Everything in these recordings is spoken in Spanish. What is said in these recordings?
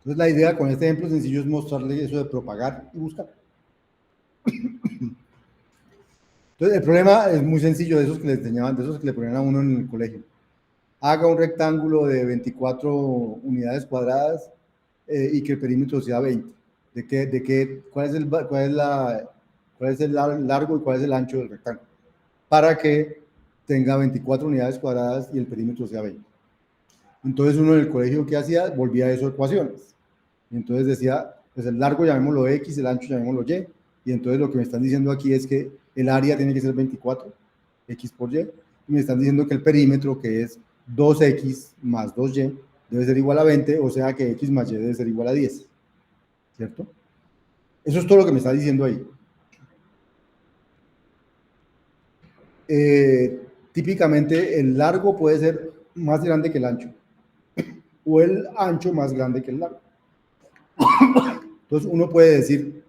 Entonces la idea con este ejemplo sencillo es mostrarle eso de propagar y buscar. Entonces el problema es muy sencillo, de esos que le enseñaban, de esos que le ponían a uno en el colegio. Haga un rectángulo de 24 unidades cuadradas y que el perímetro sea 20. ¿Cuál es el largo y cuál es el ancho del rectángulo? Para que tenga 24 unidades cuadradas y el perímetro sea 20. Entonces uno en el colegio, ¿qué hacía? Volvía a eso ecuaciones. Y entonces decía, pues el largo llamémoslo X, el ancho llamémoslo Y. Y entonces lo que me están diciendo aquí es que el área tiene que ser 24, X por Y. Y me están diciendo que el perímetro, que es 2X más 2Y, debe ser igual a 20, o sea que X más Y debe ser igual a 10. ¿Cierto? Eso es todo lo que me está diciendo ahí. Típicamente el largo puede ser más grande que el ancho, o el ancho más grande que el largo. Entonces uno puede decir,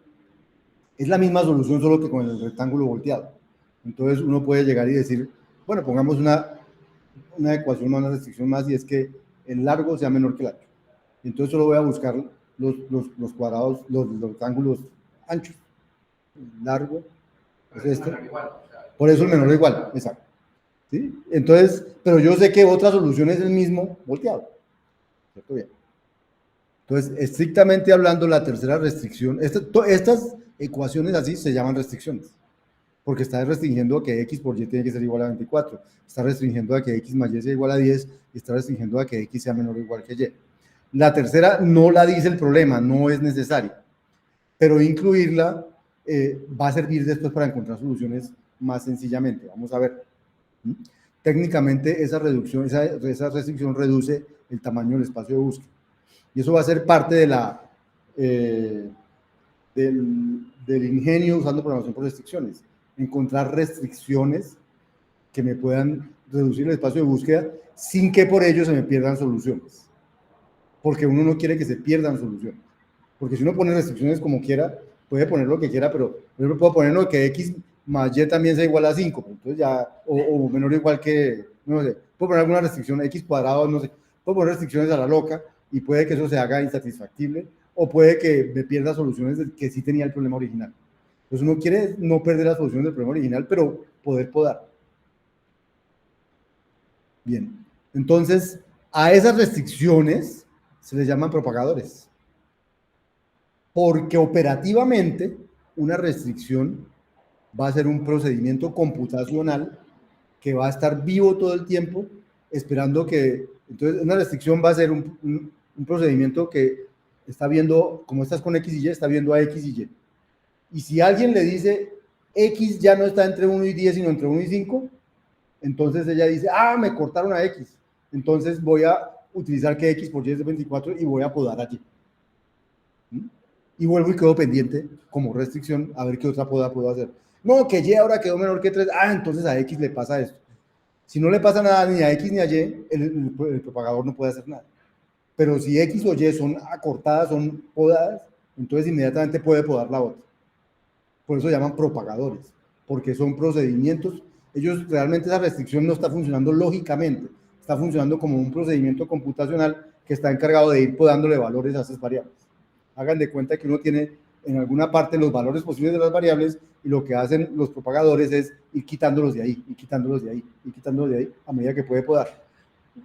es la misma solución solo que con el rectángulo volteado. Entonces uno puede llegar y decir, bueno, pongamos una ecuación más, una restricción más, y es que el largo sea menor que el ancho. Entonces solo voy a buscar los cuadrados, los rectángulos anchos. El largo es este. Por eso el menor o igual, exacto. ¿Sí? Entonces, pero yo sé que otra solución es el mismo volteado. ¿Cierto? Bien. Entonces, estrictamente hablando, la tercera restricción, estas ecuaciones así se llaman restricciones, porque está restringiendo a que X por Y tiene que ser igual a 24, está restringiendo a que X más Y sea igual a 10, y está restringiendo a que X sea menor o igual que Y. La tercera no la dice el problema, no es necesaria, pero incluirla va a servir después para encontrar soluciones más sencillamente. Vamos a ver. Técnicamente esa restricción reduce el tamaño del espacio de búsqueda. Y eso va a ser parte de del ingenio usando programación por restricciones. Encontrar restricciones que me puedan reducir el espacio de búsqueda sin que por ello se me pierdan soluciones. Porque uno no quiere que se pierdan soluciones. Porque si uno pone restricciones como quiera, puede poner lo que quiera, pero yo puedo poner lo que X más Y también sea igual a 5, entonces ya, o menor o igual que, no sé, puedo poner alguna restricción X cuadrado, no sé, puedo poner restricciones a la loca y puede que eso se haga insatisfactible, o puede que me pierda soluciones que sí tenía el problema original. Entonces uno quiere no perder las soluciones del problema original, pero poder podar. Bien, entonces a esas restricciones se les llaman propagadores. Porque operativamente una restricción va a ser un procedimiento computacional que va a estar vivo todo el tiempo esperando que, entonces una restricción va a ser un procedimiento que está viendo, como estás con X y Y, está viendo a X y Y. Y si alguien le dice X ya no está entre 1 y 10, sino entre 1 y 5, entonces ella dice, ah, me cortaron a X. Entonces voy a utilizar que X por Y es de 24 y voy a podar allí. Y vuelvo y quedo pendiente como restricción a ver qué otra poda puedo hacer. No, que Y ahora quedó menor que 3. Ah, entonces a X le pasa esto. Si no le pasa nada ni a X ni a Y, el propagador no puede hacer nada. Pero si X o Y son acortadas, son podadas, entonces inmediatamente puede podar la otra. Por eso llaman propagadores, porque son procedimientos. Ellos realmente esa restricción no está funcionando lógicamente, está funcionando como un procedimiento computacional que está encargado de ir podándole valores a esas variables. Hagan de cuenta que uno tiene en alguna parte los valores posibles de las variables y lo que hacen los propagadores es ir quitándolos de ahí, y quitándolos de ahí, y quitándolos de ahí a medida que puede podar.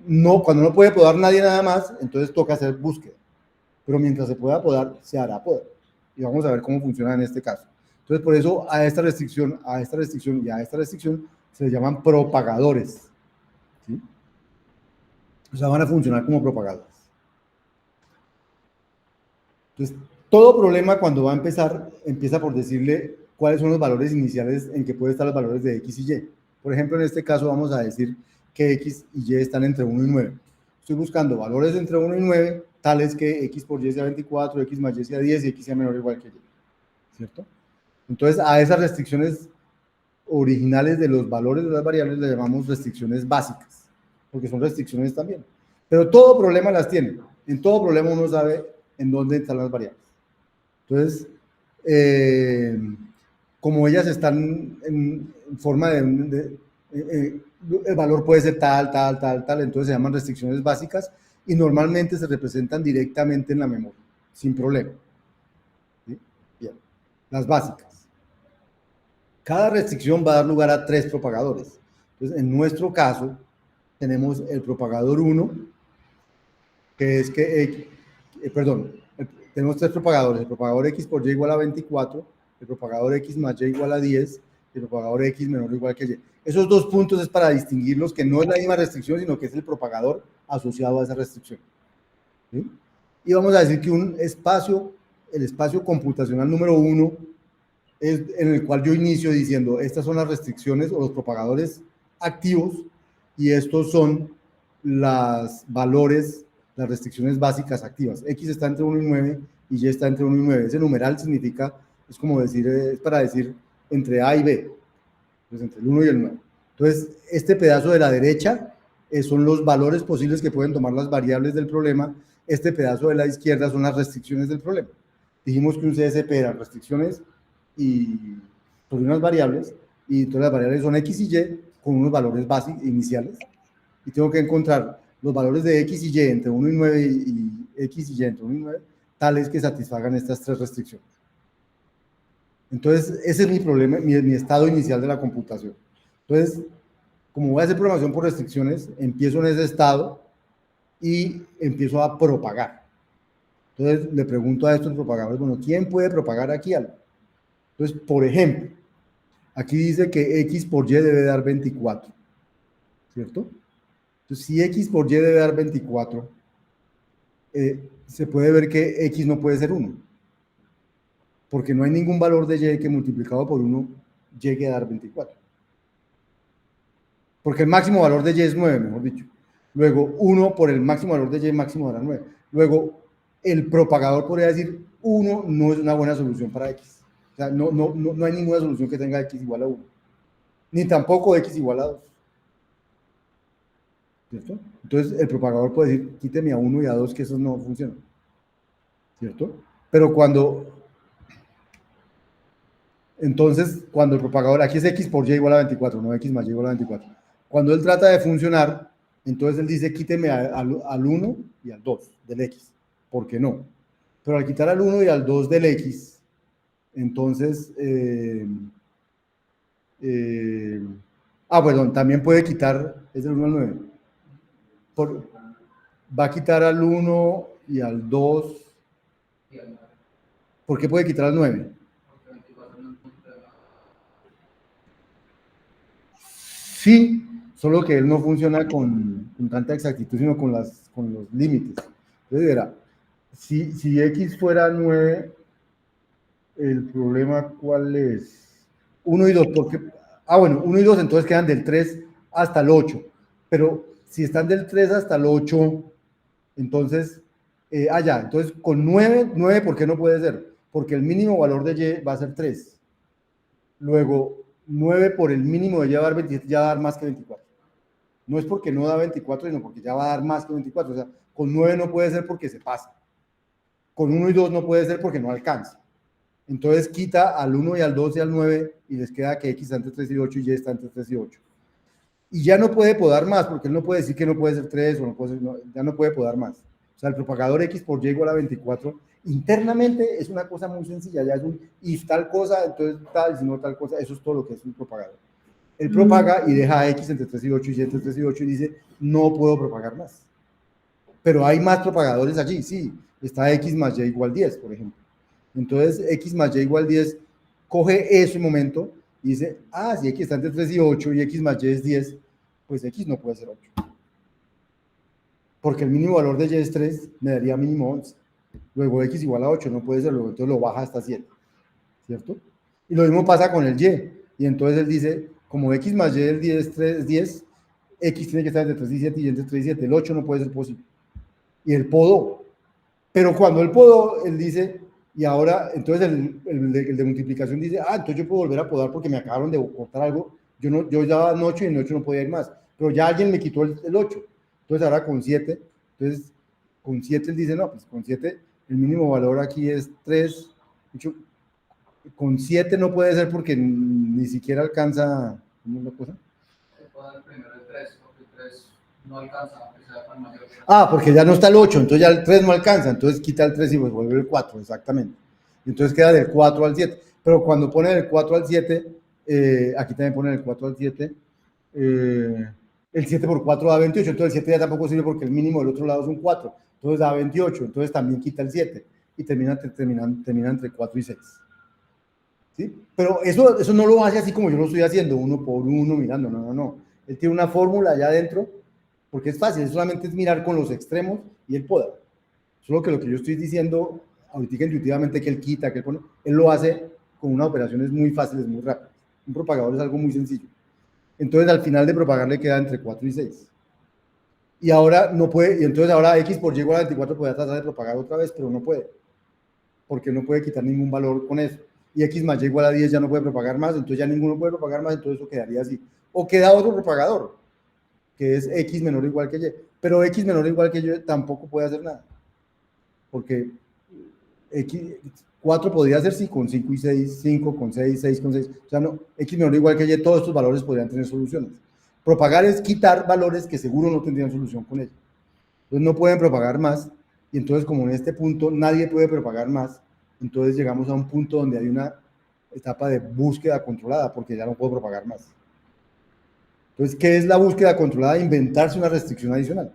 No, cuando no puede podar nadie nada más, entonces toca hacer búsqueda. Pero mientras se pueda podar, se hará podar. Y vamos a ver cómo funciona en este caso. Entonces, por eso a esta restricción y a esta restricción se les llaman propagadores. ¿Sí? O sea, van a funcionar como propagadores. Entonces, todo problema cuando va a empezar, empieza por decirle cuáles son los valores iniciales en que pueden estar los valores de X y Y. Por ejemplo, en este caso vamos a decir que X y Y están entre 1 y 9. Estoy buscando valores entre 1 y 9, tales que X por Y sea 24, X más Y sea 10 y X sea menor o igual que Y. ¿Cierto? Entonces, a esas restricciones originales de los valores de las variables le llamamos restricciones básicas, porque son restricciones también. Pero todo problema las tiene. En todo problema uno sabe en dónde están las variables. Entonces, como ellas están en forma el valor puede ser tal, entonces se llaman restricciones básicas y normalmente se representan directamente en la memoria, sin problema. ¿Sí? Bien, las básicas. Cada restricción va a dar lugar a 3 propagadores. Entonces, en nuestro caso, tenemos el propagador 1, que es que, tenemos 3 propagadores, el propagador x por y igual a 24, el propagador x más y igual a 10, y el propagador x menor o igual que y. Esos 2 puntos es para distinguirlos, que no es la misma restricción, sino que es el propagador asociado a esa restricción. ¿Sí? Y vamos a decir que el espacio computacional número 1, es en el cual yo inicio diciendo, estas son las restricciones o los propagadores activos, y estos son los valores, las restricciones básicas activas. X está entre 1 y 9 y Y está entre 1 y 9. Ese numeral significa, es como decir, es para decir entre A y B, pues entre el 1 y el 9. Entonces, este pedazo de la derecha son los valores posibles que pueden tomar las variables del problema. Este pedazo de la izquierda son las restricciones del problema. Dijimos que un CSP eran restricciones y sobre unas variables, y todas las variables son X y Y con unos valores básicos iniciales, y tengo que encontrar los valores de X y Y entre 1 y 9 y X y Y entre 1 y 9, tales que satisfagan estas 3 restricciones. Entonces, ese es mi problema, mi estado inicial de la computación. Entonces, como voy a hacer programación por restricciones, empiezo en ese estado y empiezo a propagar. Entonces, le pregunto a estos propagadores, bueno, ¿quién puede propagar aquí algo? Entonces, por ejemplo, aquí dice que X por Y debe dar 24, ¿cierto? Entonces, si X por Y debe dar 24, se puede ver que X no puede ser 1, porque no hay ningún valor de Y que multiplicado por 1 llegue a dar 24. Porque el máximo valor de Y es 9, mejor dicho. Luego, 1 por el máximo valor de Y máximo dará 9. Luego, el propagador podría decir 1 no es una buena solución para X. O sea, no hay ninguna solución que tenga X igual a 1. Ni tampoco X igual a 2. ¿Cierto? Entonces, el propagador puede decir, quíteme a 1 y a 2, que esos no funcionan. ¿Cierto? Pero cuando el propagador, aquí es X por Y igual a 24, no X más Y igual a 24. Cuando él trata de funcionar, entonces él dice, quíteme al 1 y al 2 del X. ¿Por qué no? Pero al quitar al 1 y al 2 del X, entonces, perdón, también puede quitar, es del 1 al 9. Va a quitar al 1 y al 2. ¿Por qué puede quitar al 9? Sí, solo que él no funciona con tanta exactitud, sino con los límites. Entonces, verá, si X fuera 9, el problema, ¿cuál es? 1 y 2, porque, bueno, 1 y 2 entonces quedan del 3 hasta el 8, pero si están del 3 hasta el 8, entonces, ya, entonces con 9, ¿por qué no puede ser? Porque el mínimo valor de Y va a ser 3. Luego, 9 por el mínimo de Y va a dar 27, ya va a dar más que 24. No es porque no da 24, sino porque ya va a dar más que 24. O sea, con 9 no puede ser porque se pasa. Con 1 y 2 no puede ser porque no alcanza. Entonces quita al 1 y al 2 y al 9 y les queda que X está entre 3 y 8 y Y está entre 3 y 8. Y ya no puede podar más, porque él no puede decir que no puede ser 3 o no puede ser, ya no puede podar más. O sea, el propagador X por Y igual a 24, internamente es una cosa muy sencilla, ya es un if tal cosa, entonces tal, si no tal cosa, eso es todo lo que es un propagador. Él propaga y deja a X entre 3 y 8 y Y entre 3 y 8 y dice, no puedo propagar más. Pero hay más propagadores allí, sí, está X más Y igual 10, por ejemplo. Entonces, X más Y igual 10 coge ese momento y dice, si X está entre 3 y 8 y X más Y es 10, pues X no puede ser 8. Porque el mínimo valor de Y es 3, me daría mínimo 11. Luego X igual a 8, no puede ser, luego entonces lo baja hasta 7. ¿Cierto? Y lo mismo pasa con el Y. Y entonces él dice, como X más Y es 10, X tiene que estar entre 3 y 7 y entre 3 y 7. El 8 no puede ser posible. Y él podó. Pero cuando él podó, él dice, y ahora, entonces el de multiplicación dice, entonces yo puedo volver a podar porque me acabaron de cortar algo. Yo ya daba en 8 y en 8 no podía ir más. Pero ya alguien me quitó el 8. Entonces ahora con 7, entonces con 7 él dice, no, pues con 7 el mínimo valor aquí es 3. Con 7 no puede ser porque ni siquiera alcanza, ¿cómo es la cosa? Se puede dar primero el 3, porque el 3 no alcanza, o sea, para mayor. Ah, porque ya no está el 8, entonces ya el 3 no alcanza, entonces quita el 3 y pues vuelve el 4, exactamente. Entonces queda del 4 al 7. Pero cuando pone del 4 al 7, aquí también pone del 4 al 7, el 7 por 4 da 28, entonces el 7 ya tampoco sirve porque el mínimo del otro lado es un 4, entonces da 28, entonces también quita el 7 y termina entre 4 y 6. ¿Sí? Pero eso no lo hace así como yo lo estoy haciendo, uno por uno, mirando, no. Él tiene una fórmula allá adentro, porque es fácil, solamente es mirar con los extremos y él poda. Solo que lo que yo estoy diciendo, ahorita intuitivamente que él quita, que él pone, él lo hace con unas operaciones muy fáciles, muy rápidas. Un propagador es algo muy sencillo. Entonces al final de propagar le queda entre 4 y 6. Y ahora no puede, y entonces ahora X por Y igual a 24 puede tratar de propagar otra vez, pero no puede, porque no puede quitar ningún valor con eso. Y X más Y igual a 10 ya no puede propagar más, entonces ya ninguno puede propagar más, entonces eso quedaría así. O queda otro propagador, que es X menor o igual que Y, pero X menor o igual que Y tampoco puede hacer nada, porque X, 4 podría ser sí con 5 y 6, 5 con 6, 6 con 6, o sea, no, X menor o igual que Y, todos estos valores podrían tener soluciones. Propagar es quitar valores que seguro no tendrían solución con ellos. Entonces no pueden propagar más, y entonces como en este punto nadie puede propagar más, entonces llegamos a un punto donde hay una etapa de búsqueda controlada, porque ya no puedo propagar más. Entonces, ¿qué es la búsqueda controlada? Inventarse una restricción adicional.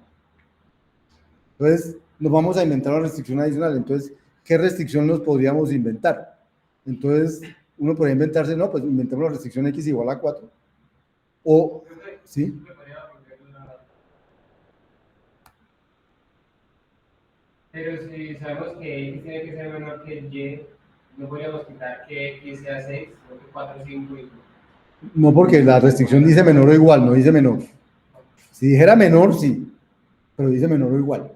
Entonces, nos vamos a inventar una restricción adicional. Entonces, ¿qué restricción nos podríamos inventar? Entonces, uno podría inventarse, no, pues inventemos la restricción X igual a 4. O, ¿sí? Pero si sabemos que X tiene que ser menor que Y, no podríamos quitar que X sea 6, sino que 4, 5 y... No, porque la restricción dice menor o igual, no dice menor. Si dijera menor, sí, pero dice menor o igual.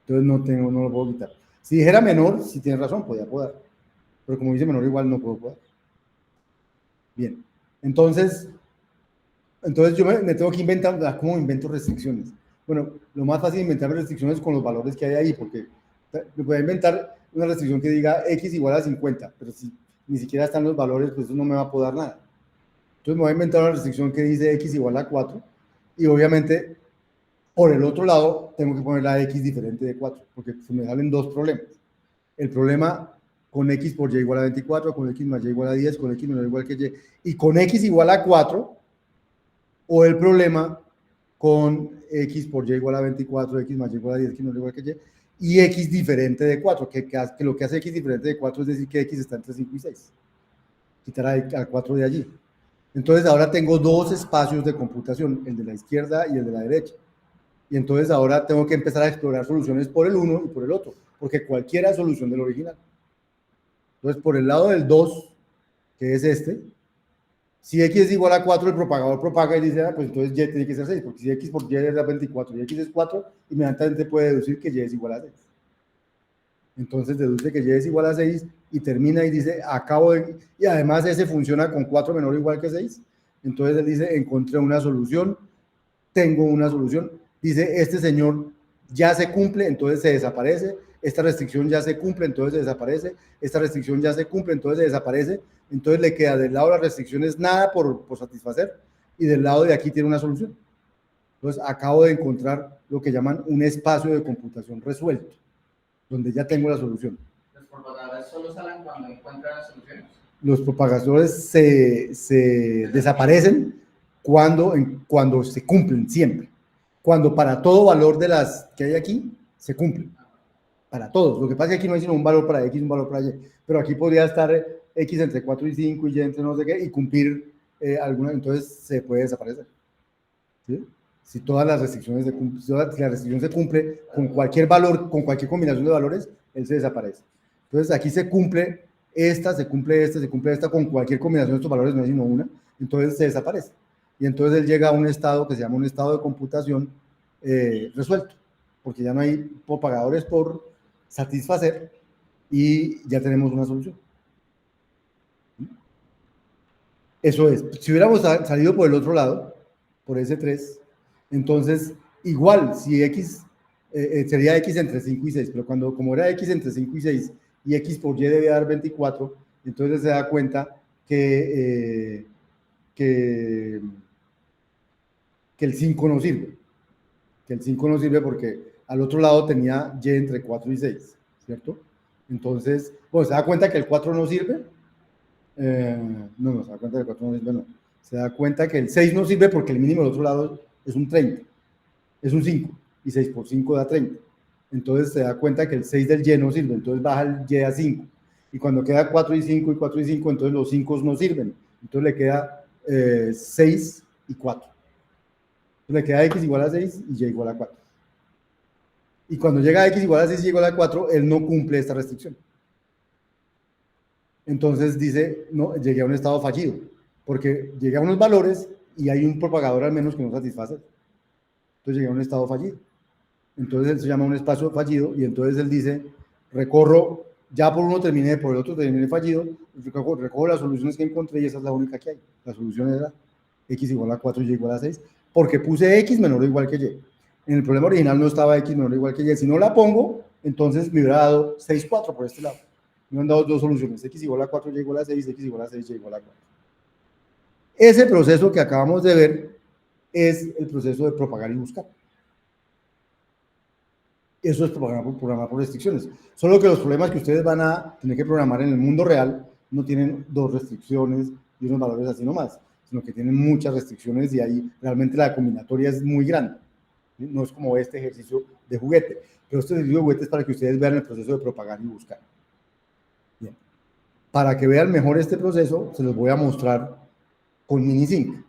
Entonces no lo puedo quitar. Si dijera menor, sí tiene razón, podía podar. Pero como dice menor o igual, no puedo podar. Bien. Entonces yo me tengo que inventar, ¿cómo invento restricciones? Bueno, lo más fácil es inventar restricciones con los valores que hay ahí, porque me puedo inventar una restricción que diga X igual a 50, pero si ni siquiera están los valores, pues eso no me va a poder nada. Entonces me voy a inventar una restricción que dice X igual a 4, y obviamente por el otro lado tengo que poner la X diferente de 4, porque se me salen dos problemas. El problema con X por Y igual a 24, con X más Y igual a 10, con X menor igual que Y, y con X igual a 4, o el problema con X por Y igual a 24, X más Y igual a 10, X menor igual que Y X diferente de 4, que lo que hace X diferente de 4 es decir que X está entre 5 y 6. Quitar al 4 de allí. Entonces ahora tengo dos espacios de computación, el de la izquierda y el de la derecha. Y entonces ahora tengo que empezar a explorar soluciones por el uno y por el otro, porque cualquiera es solución del original. Entonces, por el lado del 2, que es este, si X es igual a 4, el propagador propaga y dice, pues entonces Y tiene que ser 6, porque si X por Y es 24 y X es 4, inmediatamente puede deducir que Y es igual a 6. Entonces deduce que Y es igual a 6 y termina y dice, acabo de... Y además ese funciona con 4 menor o igual que 6. Entonces él dice, encontré una solución, tengo una solución. Dice, este señor ya se cumple, entonces se desaparece. Esta restricción ya se cumple, entonces se desaparece. Esta restricción ya se cumple, entonces se desaparece. Entonces le queda del lado de las restricciones nada por satisfacer y del lado de aquí tiene una solución. Entonces acabo de encontrar lo que llaman un espacio de computación resuelto, donde ya tengo la solución. ¿Los propagadores solo salen cuando encuentran las soluciones? Los propagadores se desaparecen cuando se cumplen siempre. Cuando para todo valor de las que hay aquí se cumplen. Para todos. Lo que pasa es que aquí no hay sino un valor para X, un valor para Y. Pero aquí podría estar X entre 4 y 5 y Y entre no sé qué y cumplir alguna, entonces se puede desaparecer. ¿Sí? Si todas las restricciones se cumplen, si la restricción se cumple con cualquier valor, con cualquier combinación de valores, él se desaparece. Entonces aquí se cumple esta, se cumple esta, se cumple esta, con cualquier combinación de estos valores, no hay sino una, entonces se desaparece. Y entonces él llega a un estado que se llama un estado de computación resuelto, porque ya no hay propagadores por satisfacer y ya tenemos una solución. Eso es. Si hubiéramos salido por el otro lado, por ese 3, entonces igual, si X sería X entre 5 y 6, pero como era X entre 5 y 6 y X por Y debe dar 24, entonces se da cuenta que el 5 no sirve. que el 5 no sirve porque al otro lado tenía y entre 4 y 6, ¿cierto? Entonces, bueno, ¿se da cuenta que el 4 no sirve? No, se da cuenta que el 4 no sirve, no. Se da cuenta que el 6 no sirve porque el mínimo del otro lado es un 30, es un 5, y 6 por 5 da 30. Entonces se da cuenta que el 6 del y no sirve, entonces baja el y a 5. Y cuando queda 4 y 5 y 4 y 5, entonces los 5 no sirven. Entonces le queda 6 y 4. Entonces le queda x igual a 6 y y igual a 4. Y cuando llega a x igual a 6 y y igual a 4, él no cumple esta restricción. Entonces dice, no, llegué a un estado fallido, porque llegué a unos valores y hay un propagador al menos que no satisface. Entonces llegué a un estado fallido. Entonces él se llama un espacio fallido y entonces él dice, recorro, ya por uno terminé, por el otro terminé fallido, recojo las soluciones que encontré y esa es la única que hay. La solución era x igual a 4 y y igual a 6, porque puse x menor o igual que y. En el problema original no estaba x menor o igual que y. Si no la pongo, entonces me hubiera dado 6, 4 por este lado. Me han dado dos soluciones, x igual a 4, y igual a 6, x igual a 6, y igual a 4. Ese proceso que acabamos de ver es el proceso de propagar y buscar. Eso es programar por restricciones. Solo que los problemas que ustedes van a tener que programar en el mundo real no tienen dos restricciones y unos valores así nomás, sino que tienen muchas restricciones y ahí realmente la combinatoria es muy grande. No es como este ejercicio de juguete, pero este ejercicio de juguete es para que ustedes vean el proceso de propagar y buscar. Bien. Para que vean mejor este proceso, se los voy a mostrar con Minisync.